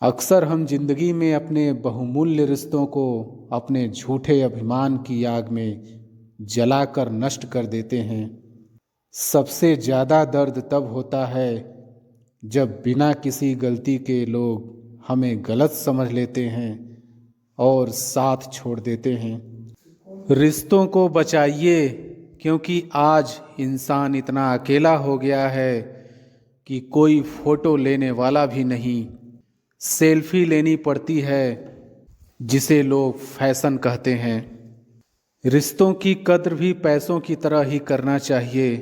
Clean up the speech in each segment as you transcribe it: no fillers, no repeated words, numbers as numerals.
अक्सर हम जिंदगी में अपने बहुमूल्य रिश्तों को अपने झूठे अभिमान की आग में जलाकर नष्ट कर देते हैं। सबसे ज़्यादा दर्द तब होता है जब बिना किसी गलती के लोग हमें गलत समझ लेते हैं और साथ छोड़ देते हैं। रिश्तों को बचाइए, क्योंकि आज इंसान इतना अकेला हो गया है कि कोई फोटो लेने वाला भी नहीं। सेल्फी लेनी पड़ती है, जिसे लोग फैशन कहते हैं। रिश्तों की कद्र भी पैसों की तरह ही करना चाहिए,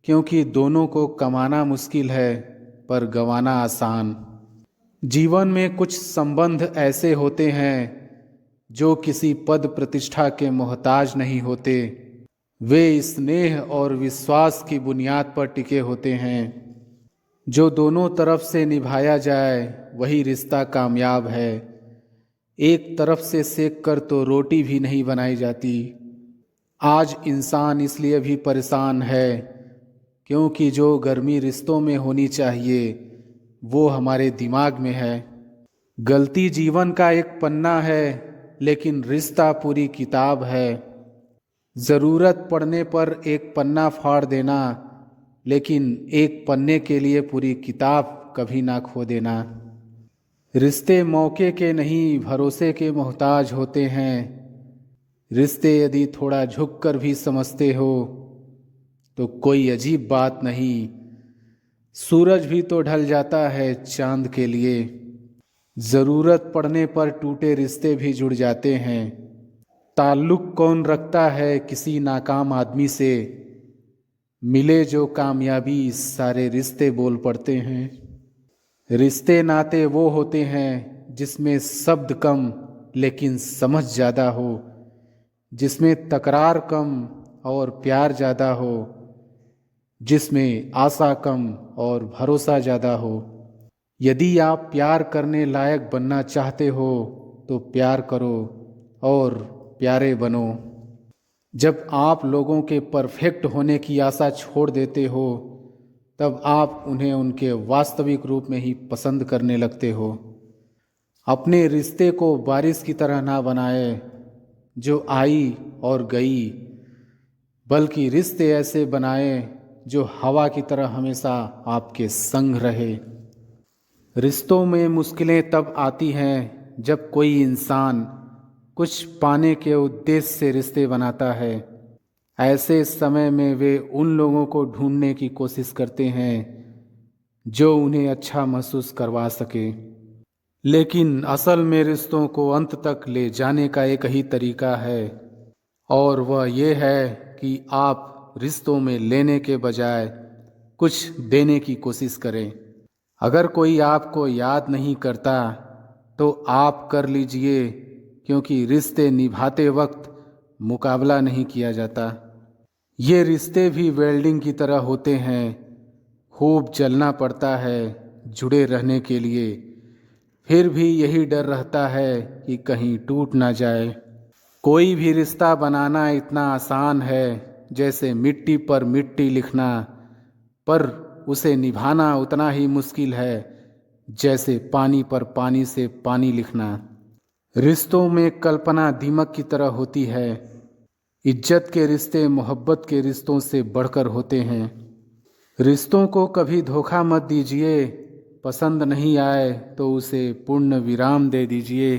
क्योंकि दोनों को कमाना मुश्किल है पर गंवाना आसान। जीवन में कुछ संबंध ऐसे होते हैं जो किसी पद प्रतिष्ठा के मोहताज नहीं होते। वे स्नेह और विश्वास की बुनियाद पर टिके होते हैं। जो दोनों तरफ से निभाया जाए वही रिश्ता कामयाब है। एक तरफ से सेक कर तो रोटी भी नहीं बनाई जाती। आज इंसान इसलिए भी परेशान है क्योंकि जो गर्मी रिश्तों में होनी चाहिए वो हमारे दिमाग में है। गलती जीवन का एक पन्ना है, लेकिन रिश्ता पूरी किताब है। ज़रूरत पड़ने पर एक पन्ना फाड़ देना, लेकिन एक पन्ने के लिए पूरी किताब कभी ना खो देना। रिश्ते मौके के नहीं, भरोसे के मोहताज होते हैं। रिश्ते यदि थोड़ा झुक कर भी समझते हो तो कोई अजीब बात नहीं। सूरज भी तो ढल जाता है चांद के लिए। ज़रूरत पड़ने पर टूटे रिश्ते भी जुड़ जाते हैं। ताल्लुक़ कौन रखता है किसी नाकाम आदमी से? मिले जो कामयाबी सारे रिश्ते बोल पड़ते हैं। रिश्ते नाते वो होते हैं जिसमें शब्द कम लेकिन समझ ज़्यादा हो, जिसमें तकरार कम और प्यार ज़्यादा हो, जिसमें आशा कम और भरोसा ज़्यादा हो। यदि आप प्यार करने लायक बनना चाहते हो तो प्यार करो और प्यारे बनो। जब आप लोगों के परफेक्ट होने की आशा छोड़ देते हो तब आप उन्हें उनके वास्तविक रूप में ही पसंद करने लगते हो। अपने रिश्ते को बारिश की तरह ना बनाए जो आई और गई, बल्कि रिश्ते ऐसे बनाए जो हवा की तरह हमेशा आपके संग रहे। रिश्तों में मुश्किलें तब आती हैं जब कोई इंसान कुछ पाने के उद्देश्य से रिश्ते बनाता है। ऐसे समय में वे उन लोगों को ढूंढने की कोशिश करते हैं जो उन्हें अच्छा महसूस करवा सके। लेकिन असल में रिश्तों को अंत तक ले जाने का एक ही तरीका है, और वह ये है कि आप रिश्तों में लेने के बजाय कुछ देने की कोशिश करें। अगर कोई आपको याद नहीं करता तो आप कर लीजिए, क्योंकि रिश्ते निभाते वक्त मुकाबला नहीं किया जाता। ये रिश्ते भी वेल्डिंग की तरह होते हैं। खूब जलना पड़ता है जुड़े रहने के लिए, फिर भी यही डर रहता है कि कहीं टूट ना जाए। कोई भी रिश्ता बनाना इतना आसान है जैसे मिट्टी पर मिट्टी लिखना, पर उसे निभाना उतना ही मुश्किल है जैसे पानी पर पानी से पानी लिखना। रिश्तों में कल्पना दीमक की तरह होती है। इज्जत के रिश्ते मोहब्बत के रिश्तों से बढ़कर होते हैं। रिश्तों को कभी धोखा मत दीजिए। पसंद नहीं आए तो उसे पूर्ण विराम दे दीजिए।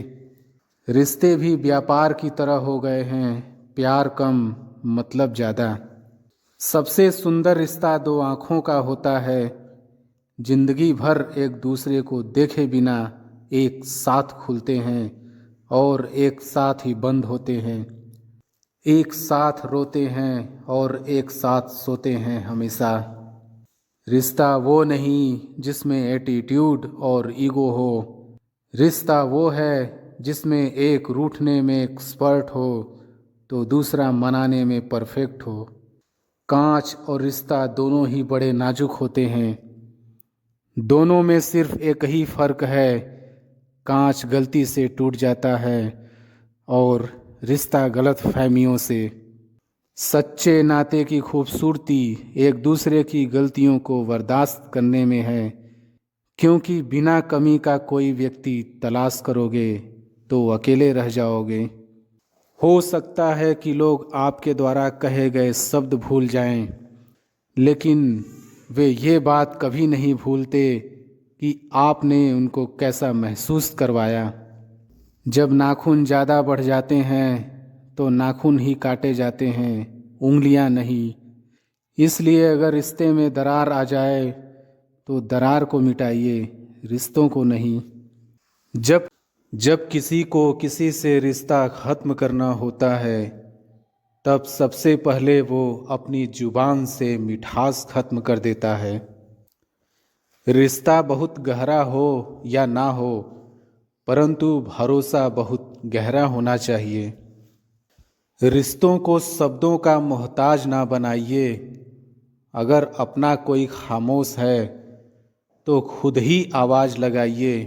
रिश्ते भी व्यापार की तरह हो गए हैं, प्यार कम मतलब ज़्यादा। सबसे सुंदर रिश्ता दो आँखों का होता है। जिंदगी भर एक दूसरे को देखे बिना एक साथ खुलते हैं और एक साथ ही बंद होते हैं। एक साथ रोते हैं और एक साथ सोते हैं हमेशा। रिश्ता वो नहीं जिसमें एटीट्यूड और ईगो हो। रिश्ता वो है जिसमें एक रूठने में एक्सपर्ट हो तो दूसरा मनाने में परफेक्ट हो। कांच और रिश्ता दोनों ही बड़े नाजुक होते हैं। दोनों में सिर्फ एक ही फर्क है, कांच गलती से टूट जाता है और रिश्ता गलत फहमियों से। सच्चे नाते की खूबसूरती एक दूसरे की गलतियों को बर्दाश्त करने में है, क्योंकि बिना कमी का कोई व्यक्ति तलाश करोगे तो अकेले रह जाओगे। हो सकता है कि लोग आपके द्वारा कहे गए शब्द भूल जाएं, लेकिन वे ये बात कभी नहीं भूलते कि आपने उनको कैसा महसूस करवाया। जब नाखून ज़्यादा बढ़ जाते हैं तो नाखून ही काटे जाते हैं, उंगलियां नहीं। इसलिए अगर रिश्ते में दरार आ जाए तो दरार को मिटाइए, रिश्तों को नहीं। जब जब किसी को किसी से रिश्ता ख़त्म करना होता है तब सबसे पहले वो अपनी जुबान से मिठास ख़त्म कर देता है। रिश्ता बहुत गहरा हो या ना हो, परंतु भरोसा बहुत गहरा होना चाहिए। रिश्तों को शब्दों का मोहताज ना बनाइए। अगर अपना कोई खामोश है तो खुद ही आवाज़ लगाइए।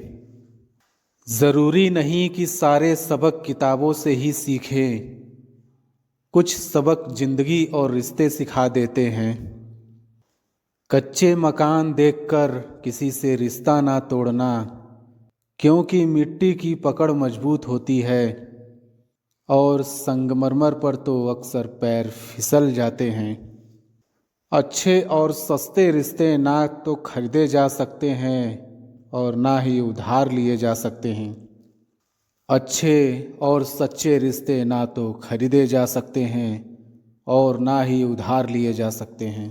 ज़रूरी नहीं कि सारे सबक किताबों से ही सीखें, कुछ सबक जिंदगी और रिश्ते सिखा देते हैं। कच्चे मकान देखकर किसी से रिश्ता ना तोड़ना, क्योंकि मिट्टी की पकड़ मजबूत होती है और संगमरमर पर तो अक्सर पैर फिसल जाते हैं। अच्छे और सस्ते रिश्ते ना तो खरीदे जा सकते हैं और ना ही उधार लिए जा सकते हैं। अच्छे और सच्चे रिश्ते ना तो खरीदे जा सकते हैं और ना ही उधार लिए जा सकते हैं।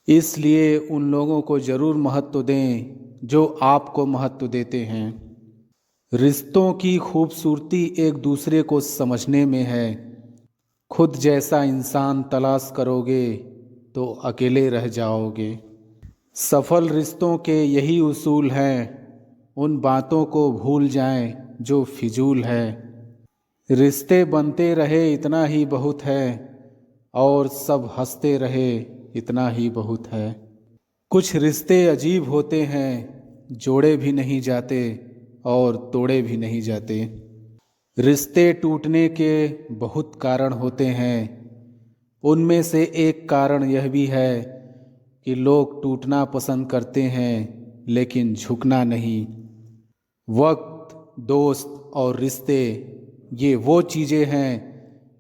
इसलिए उन लोगों को ज़रूर महत्व दें जो आपको महत्व देते हैं। रिश्तों की खूबसूरती एक दूसरे को समझने में है। खुद जैसा इंसान तलाश करोगे तो अकेले रह जाओगे। सफल रिश्तों के यही उसूल हैं। उन बातों को भूल जाएं जो फिजूल है। रिश्ते बनते रहे इतना ही बहुत है और सब हंसते रहे इतना ही बहुत है। कुछ रिश्ते अजीब होते हैं, जोड़े भी नहीं जाते और तोड़े भी नहीं जाते। रिश्ते टूटने के बहुत कारण होते हैं। उनमें से एक कारण यह भी है कि लोग टूटना पसंद करते हैं लेकिन झुकना नहीं। वक्त, दोस्त और रिश्ते ये वो चीज़ें हैं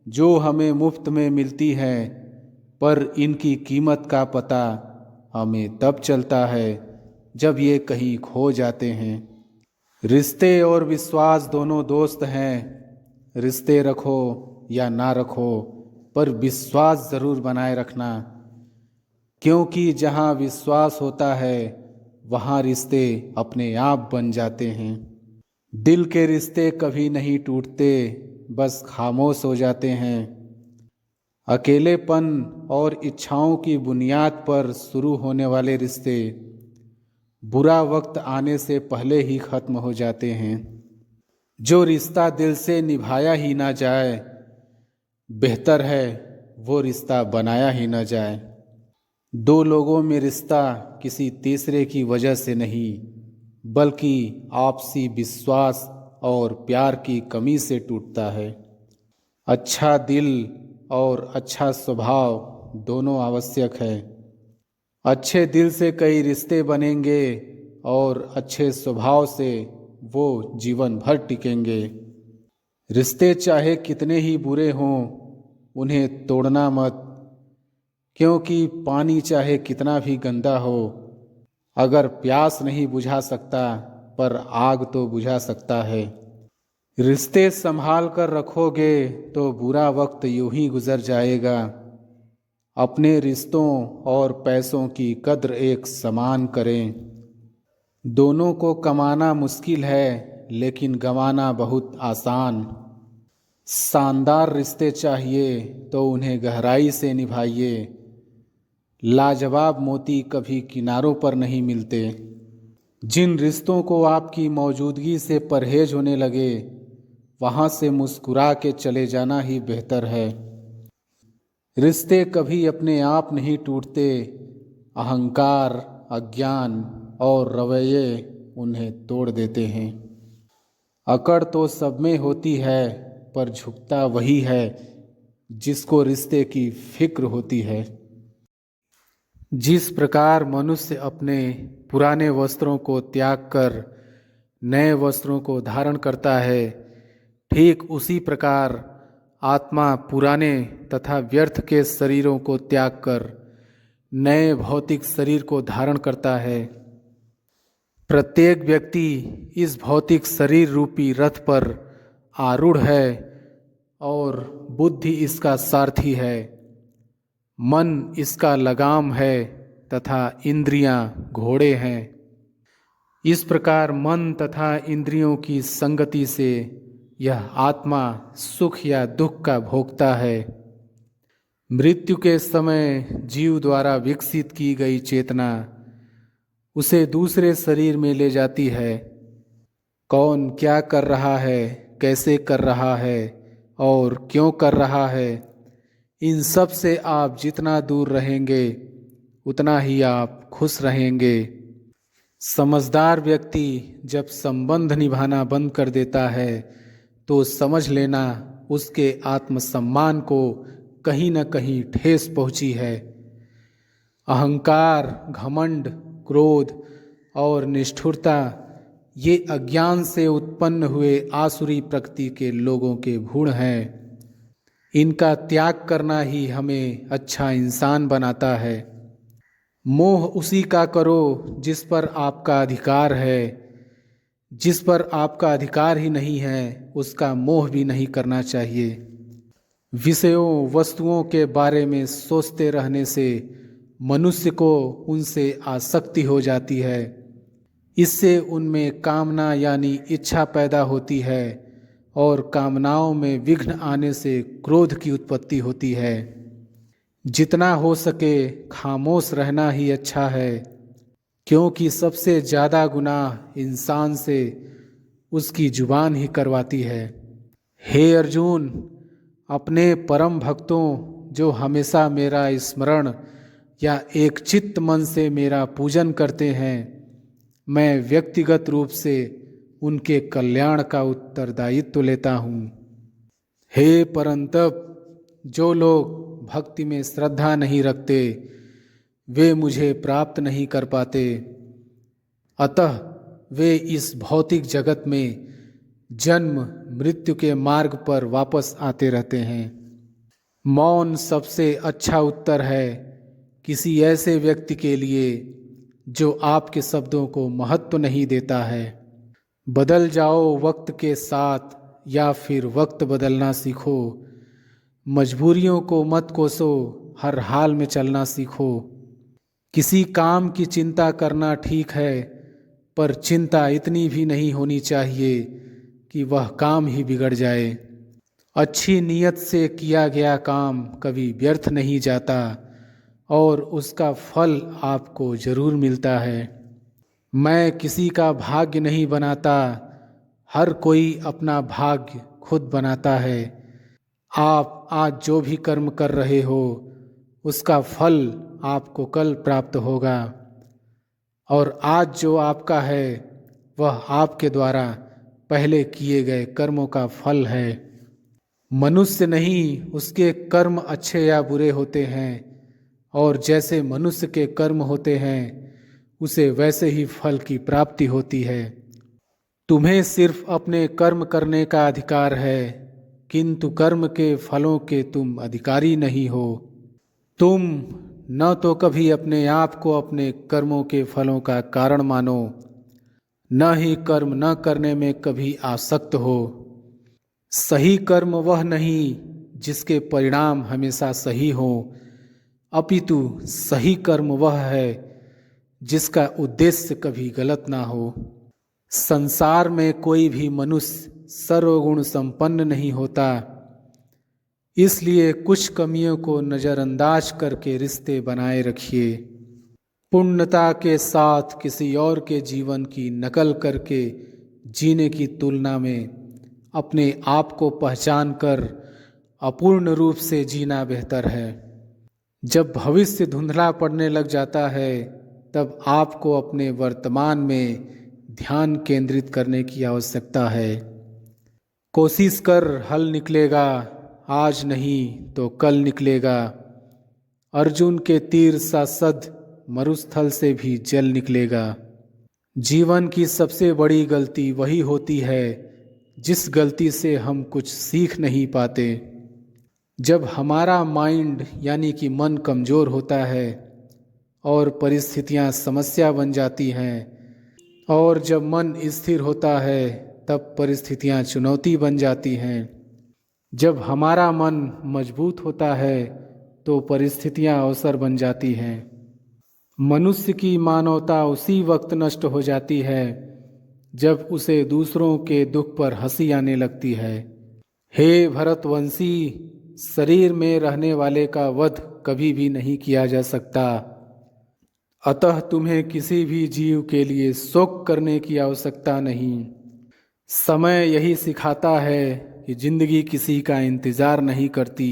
जो हमें मुफ्त में मिलती हैं, पर इनकी कीमत का पता हमें तब चलता है जब ये कहीं खो जाते हैं। रिश्ते और विश्वास दोनों दोस्त हैं। रिश्ते रखो या ना रखो, पर विश्वास ज़रूर बनाए रखना, क्योंकि जहाँ विश्वास होता है वहाँ रिश्ते अपने आप बन जाते हैं। दिल के रिश्ते कभी नहीं टूटते, बस खामोश हो जाते हैं। अकेलेपन और इच्छाओं की बुनियाद पर शुरू होने वाले रिश्ते बुरा वक्त आने से पहले ही ख़त्म हो जाते हैं। जो रिश्ता दिल से निभाया ही ना जाए, बेहतर है वो रिश्ता बनाया ही ना जाए। दो लोगों में रिश्ता किसी तीसरे की वजह से नहीं, बल्कि आपसी विश्वास और प्यार की कमी से टूटता है। अच्छा दिल और अच्छा स्वभाव दोनों आवश्यक है। अच्छे दिल से कई रिश्ते बनेंगे और अच्छे स्वभाव से वो जीवन भर टिकेंगे। रिश्ते चाहे कितने ही बुरे हों, उन्हें तोड़ना मत, क्योंकि पानी चाहे कितना भी गंदा हो, अगर प्यास नहीं बुझा सकता पर आग तो बुझा सकता है। रिश्ते संभाल कर रखोगे तो बुरा वक्त यूं ही गुजर जाएगा। अपने रिश्तों और पैसों की कद्र एक समान करें। दोनों को कमाना मुश्किल है लेकिन गंवाना बहुत आसान। शानदार रिश्ते चाहिए तो उन्हें गहराई से निभाइए। लाजवाब मोती कभी किनारों पर नहीं मिलते। जिन रिश्तों को आपकी मौजूदगी से परहेज होने लगे, वहाँ से मुस्कुरा के चले जाना ही बेहतर है। रिश्ते कभी अपने आप नहीं टूटते, अहंकार, अज्ञान और रवैये उन्हें तोड़ देते हैं। अकड़ तो सब में होती है, पर झुकता वही है जिसको रिश्ते की फिक्र होती है। जिस प्रकार मनुष्य अपने पुराने वस्त्रों को त्याग कर नए वस्त्रों को धारण करता है, ठीक उसी प्रकार आत्मा पुराने तथा व्यर्थ के शरीरों को त्याग कर नए भौतिक शरीर को धारण करता है। प्रत्येक व्यक्ति इस भौतिक शरीर रूपी रथ पर आरूढ़ है और बुद्धि इसका सारथी है, मन इसका लगाम है तथा इंद्रियां घोड़े हैं। इस प्रकार मन तथा इंद्रियों की संगति से यह आत्मा सुख या दुख का भोगता है। मृत्यु के समय जीव द्वारा विकसित की गई चेतना उसे दूसरे शरीर में ले जाती है। कौन क्या कर रहा है, कैसे कर रहा है और क्यों कर रहा है, इन सब से आप जितना दूर रहेंगे उतना ही आप खुश रहेंगे। समझदार व्यक्ति जब संबंध निभाना बंद कर देता है तो समझ लेना उसके आत्मसम्मान को कहीं न कहीं ठेस पहुंची है। अहंकार, घमंड, क्रोध और निष्ठुरता ये अज्ञान से उत्पन्न हुए आसुरी प्रकृति के लोगों के गुण हैं। इनका त्याग करना ही हमें अच्छा इंसान बनाता है। मोह उसी का करो जिस पर आपका अधिकार है। जिस पर आपका अधिकार ही नहीं है उसका मोह भी नहीं करना चाहिए। विषयों वस्तुओं के बारे में सोचते रहने से मनुष्य को उनसे आसक्ति हो जाती है। इससे उनमें कामना यानी इच्छा पैदा होती है और कामनाओं में विघ्न आने से क्रोध की उत्पत्ति होती है। जितना हो सके खामोश रहना ही अच्छा है, क्योंकि सबसे ज़्यादा गुनाह इंसान से उसकी जुबान ही करवाती है। हे अर्जुन, अपने परम भक्तों जो हमेशा मेरा स्मरण या एक चित्त मन से मेरा पूजन करते हैं, मैं व्यक्तिगत रूप से उनके कल्याण का उत्तरदायित्व लेता हूँ। हे परंतप, जो लोग भक्ति में श्रद्धा नहीं रखते वे मुझे प्राप्त नहीं कर पाते, अतः वे इस भौतिक जगत में जन्म मृत्यु के मार्ग पर वापस आते रहते हैं। मौन सबसे अच्छा उत्तर है किसी ऐसे व्यक्ति के लिए जो आपके शब्दों को महत्व नहीं देता है। बदल जाओ वक्त के साथ या फिर वक्त बदलना सीखो। मजबूरियों को मत कोसो, हर हाल में चलना सीखो। किसी काम की चिंता करना ठीक है, पर चिंता इतनी भी नहीं होनी चाहिए कि वह काम ही बिगड़ जाए। अच्छी नीयत से किया गया काम कभी व्यर्थ नहीं जाता और उसका फल आपको जरूर मिलता है। मैं किसी का भाग्य नहीं बनाता, हर कोई अपना भाग्य खुद बनाता है। आप आज जो भी कर्म कर रहे हो उसका फल आपको कल प्राप्त होगा, और आज जो आपका है वह आपके द्वारा पहले किए गए कर्मों का फल है। मनुष्य नहीं, उसके कर्म अच्छे या बुरे होते हैं, और जैसे मनुष्य के कर्म होते हैं उसे वैसे ही फल की प्राप्ति होती है। तुम्हें सिर्फ अपने कर्म करने का अधिकार है, किंतु कर्म के फलों के तुम अधिकारी नहीं हो। तुम न तो कभी अपने आप को अपने कर्मों के फलों का कारण मानो, न ही कर्म न करने में कभी आसक्त हो। सही कर्म वह नहीं जिसके परिणाम हमेशा सही हो, अपितु सही कर्म वह है जिसका उद्देश्य कभी गलत ना हो। संसार में कोई भी मनुष्य सर्वगुण संपन्न नहीं होता, इसलिए कुछ कमियों को नज़रअंदाज करके रिश्ते बनाए रखिए। पूर्णता के साथ किसी और के जीवन की नकल करके जीने की तुलना में अपने आप को पहचान कर अपूर्ण रूप से जीना बेहतर है। जब भविष्य धुंधला पड़ने लग जाता है तब आपको अपने वर्तमान में ध्यान केंद्रित करने की आवश्यकता है। कोशिश कर, हल निकलेगा, आज नहीं तो कल निकलेगा। अर्जुन के तीर सा सद मरुस्थल से भी जल निकलेगा। जीवन की सबसे बड़ी गलती वही होती है जिस गलती से हम कुछ सीख नहीं पाते। जब हमारा माइंड यानी कि मन कमज़ोर होता है और परिस्थितियाँ समस्या बन जाती हैं, और जब मन स्थिर होता है तब परिस्थितियाँ चुनौती बन जाती हैं। जब हमारा मन मजबूत होता है तो परिस्थितियाँ अवसर बन जाती हैं। मनुष्य की मानवता उसी वक्त नष्ट हो जाती है जब उसे दूसरों के दुख पर हंसी आने लगती है। हे भरतवंशी, शरीर में रहने वाले का वध कभी भी नहीं किया जा सकता, अतः तुम्हें किसी भी जीव के लिए शोक करने की आवश्यकता नहीं। समय यही सिखाता है कि जिंदगी किसी का इंतज़ार नहीं करती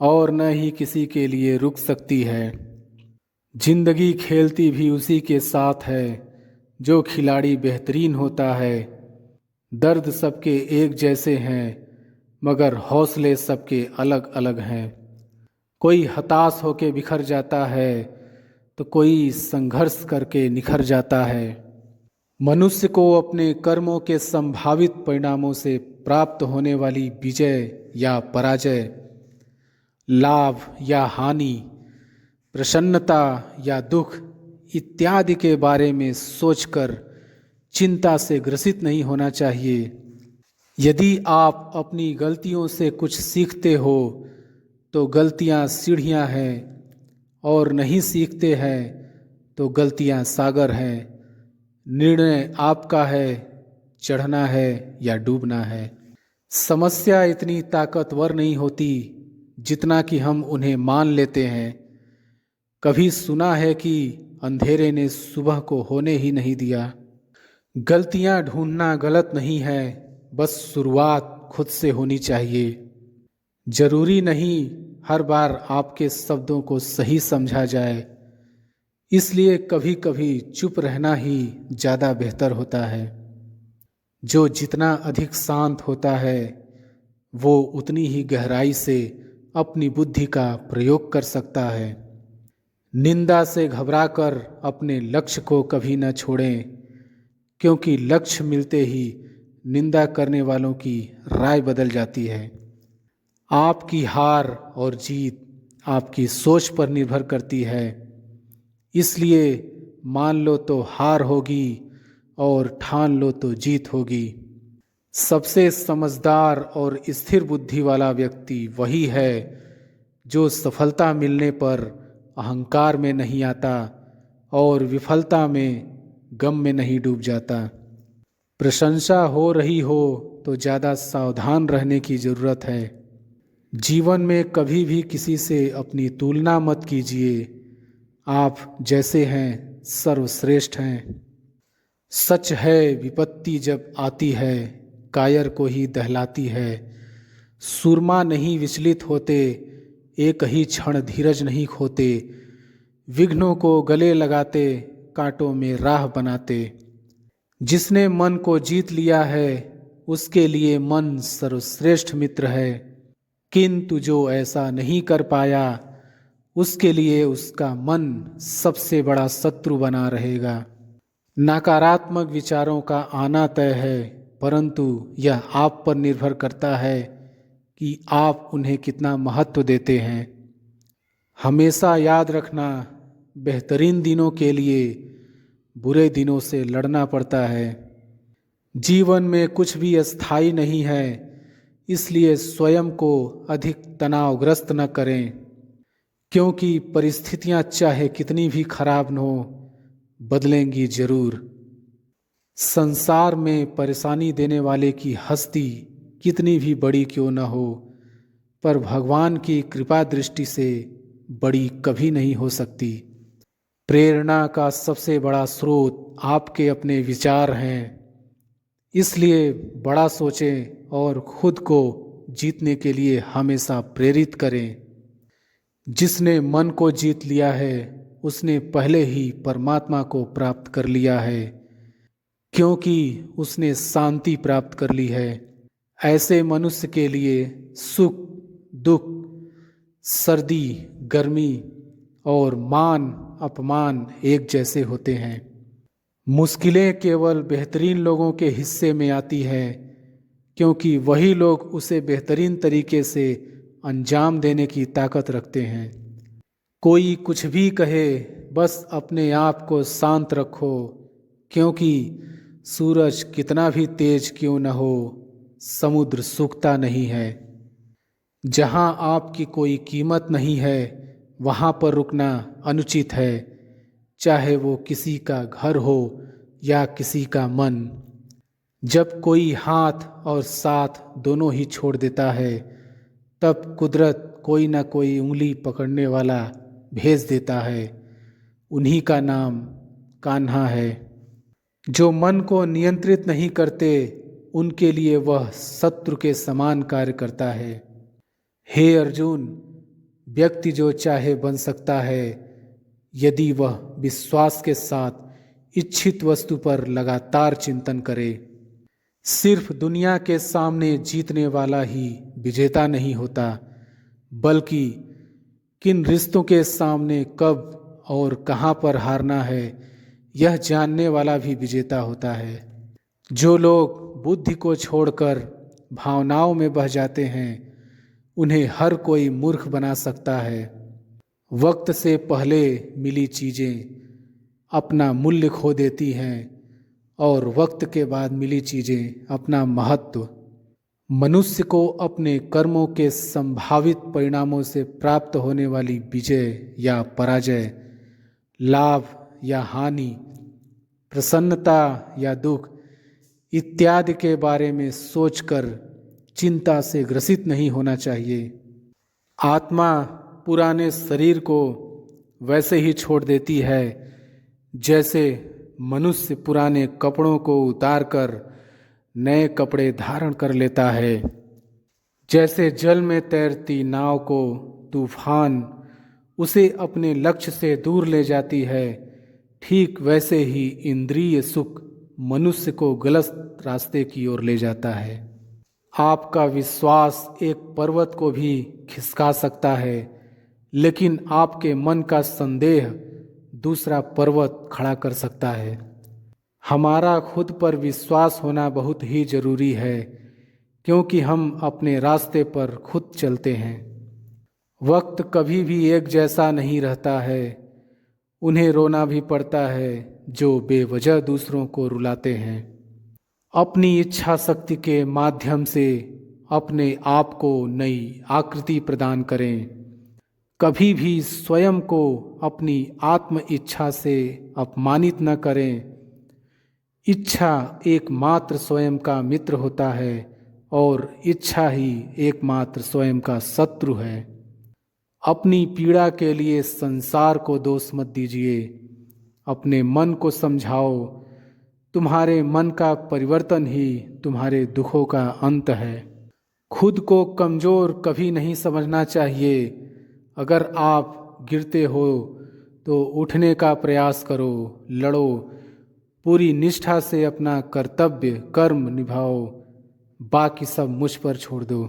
और न ही किसी के लिए रुक सकती है। जिंदगी खेलती भी उसी के साथ है जो खिलाड़ी बेहतरीन होता है। दर्द सबके एक जैसे हैं मगर हौसले सबके अलग अलग हैं। कोई हताश होकर बिखर जाता है तो कोई संघर्ष करके निखर जाता है। मनुष्य को अपने कर्मों के संभावित परिणामों से प्राप्त होने वाली विजय या पराजय, लाभ या हानि, प्रसन्नता या दुख इत्यादि के बारे में सोचकर चिंता से ग्रसित नहीं होना चाहिए। यदि आप अपनी गलतियों से कुछ सीखते हो तो गलतियां सीढ़ियां हैं, और नहीं सीखते हैं तो गलतियां सागर हैं। निर्णय आपका है, चढ़ना है या डूबना है। समस्या इतनी ताकतवर नहीं होती जितना कि हम उन्हें मान लेते हैं। कभी सुना है कि अंधेरे ने सुबह को होने ही नहीं दिया। गलतियां ढूंढना गलत नहीं है, बस शुरुआत खुद से होनी चाहिए। जरूरी नहीं हर बार आपके शब्दों को सही समझा जाए, इसलिए कभी कभी चुप रहना ही ज़्यादा बेहतर होता है। जो जितना अधिक शांत होता है वो उतनी ही गहराई से अपनी बुद्धि का प्रयोग कर सकता है। निंदा से घबराकर अपने लक्ष्य को कभी न छोड़ें, क्योंकि लक्ष्य मिलते ही निंदा करने वालों की राय बदल जाती है। आपकी हार और जीत आपकी सोच पर निर्भर करती है, इसलिए मान लो तो हार होगी और ठान लो तो जीत होगी। सबसे समझदार और स्थिर बुद्धि वाला व्यक्ति वही है जो सफलता मिलने पर अहंकार में नहीं आता और विफलता में गम में नहीं डूब जाता। प्रशंसा हो रही हो तो ज़्यादा सावधान रहने की ज़रूरत है। जीवन में कभी भी किसी से अपनी तुलना मत कीजिए। आप जैसे हैं सर्वश्रेष्ठ हैं। सच है विपत्ति जब आती है कायर को ही दहलाती है। सूरमा नहीं विचलित होते, एक ही क्षण धीरज नहीं खोते। विघ्नों को गले लगाते, कांटों में राह बनाते। जिसने मन को जीत लिया है उसके लिए मन सर्वश्रेष्ठ मित्र है, किंतु जो ऐसा नहीं कर पाया उसके लिए उसका मन सबसे बड़ा शत्रु बना रहेगा। नकारात्मक विचारों का आना तय है, परंतु यह आप पर निर्भर करता है कि आप उन्हें कितना महत्व देते हैं। हमेशा याद रखना, बेहतरीन दिनों के लिए बुरे दिनों से लड़ना पड़ता है। जीवन में कुछ भी अस्थायी नहीं है, इसलिए स्वयं को अधिक तनावग्रस्त न करें, क्योंकि परिस्थितियां चाहे कितनी भी खराब न हो बदलेंगी जरूर। संसार में परेशानी देने वाले की हस्ती कितनी भी बड़ी क्यों न हो, पर भगवान की कृपा दृष्टि से बड़ी कभी नहीं हो सकती। प्रेरणा का सबसे बड़ा स्रोत आपके अपने विचार हैं, इसलिए बड़ा सोचें और खुद को जीतने के लिए हमेशा प्रेरित करें। जिसने मन को जीत लिया है उसने पहले ही परमात्मा को प्राप्त कर लिया है, क्योंकि उसने शांति प्राप्त कर ली है। ऐसे मनुष्य के लिए सुख दुख, सर्दी गर्मी और मान अपमान एक जैसे होते हैं। मुश्किलें केवल बेहतरीन लोगों के हिस्से में आती है, क्योंकि वही लोग उसे बेहतरीन तरीके से अंजाम देने की ताकत रखते हैं। कोई कुछ भी कहे, बस अपने आप को शांत रखो, क्योंकि सूरज कितना भी तेज क्यों न हो, समुद्र सूखता नहीं है। जहाँ आपकी कोई कीमत नहीं है, वहाँ पर रुकना अनुचित है, चाहे वो किसी का घर हो या किसी का मन। जब कोई हाथ और साथ दोनों ही छोड़ देता है, तब कुदरत कोई ना कोई उंगली पकड़ने वाला भेज देता है। उन्हीं का नाम कान्हा है। जो मन को नियंत्रित नहीं करते, उनके लिए वह शत्रु के समान कार्य करता है। हे अर्जुन, व्यक्ति जो चाहे बन सकता है, यदि वह विश्वास के साथ इच्छित वस्तु पर लगातार चिंतन करे। सिर्फ दुनिया के सामने जीतने वाला ही विजेता नहीं होता, बल्कि किन रिश्तों के सामने कब और कहाँ पर हारना है, यह जानने वाला भी विजेता होता है। जो लोग बुद्धि को छोड़कर भावनाओं में बह जाते हैं, उन्हें हर कोई मूर्ख बना सकता है। वक्त से पहले मिली चीज़ें अपना मूल्य खो देती हैं, और वक्त के बाद मिली चीज़ें अपना महत्व। मनुष्य को अपने कर्मों के संभावित परिणामों से प्राप्त होने वाली विजय या पराजय, लाभ या हानि, प्रसन्नता या दुख इत्यादि के बारे में सोचकर चिंता से ग्रसित नहीं होना चाहिए। आत्मा पुराने शरीर को वैसे ही छोड़ देती है, जैसे मनुष्य पुराने कपड़ों को उतारकर नए कपड़े धारण कर लेता है। जैसे जल में तैरती नाव को तूफान उसे अपने लक्ष्य से दूर ले जाती है, ठीक वैसे ही इंद्रिय सुख मनुष्य को गलत रास्ते की ओर ले जाता है। आपका विश्वास एक पर्वत को भी खिसका सकता है, लेकिन आपके मन का संदेह दूसरा पर्वत खड़ा कर सकता है। हमारा खुद पर विश्वास होना बहुत ही जरूरी है, क्योंकि हम अपने रास्ते पर खुद चलते हैं। वक्त कभी भी एक जैसा नहीं रहता है। उन्हें रोना भी पड़ता है जो बेवजह दूसरों को रुलाते हैं। अपनी इच्छा शक्ति के माध्यम से अपने आप को नई आकृति प्रदान करें। कभी भी स्वयं को अपनी आत्म इच्छा से अपमानित न करें। इच्छा एकमात्र स्वयं का मित्र होता है, और इच्छा ही एकमात्र स्वयं का शत्रु है। अपनी पीड़ा के लिए संसार को दोष मत दीजिए, अपने मन को समझाओ। तुम्हारे मन का परिवर्तन ही तुम्हारे दुखों का अंत है। खुद को कमज़ोर कभी नहीं समझना चाहिए। अगर आप गिरते हो तो उठने का प्रयास करो, लड़ो, पूरी निष्ठा से अपना कर्तव्य कर्म निभाओ, बाकी सब मुझ पर छोड़ दो।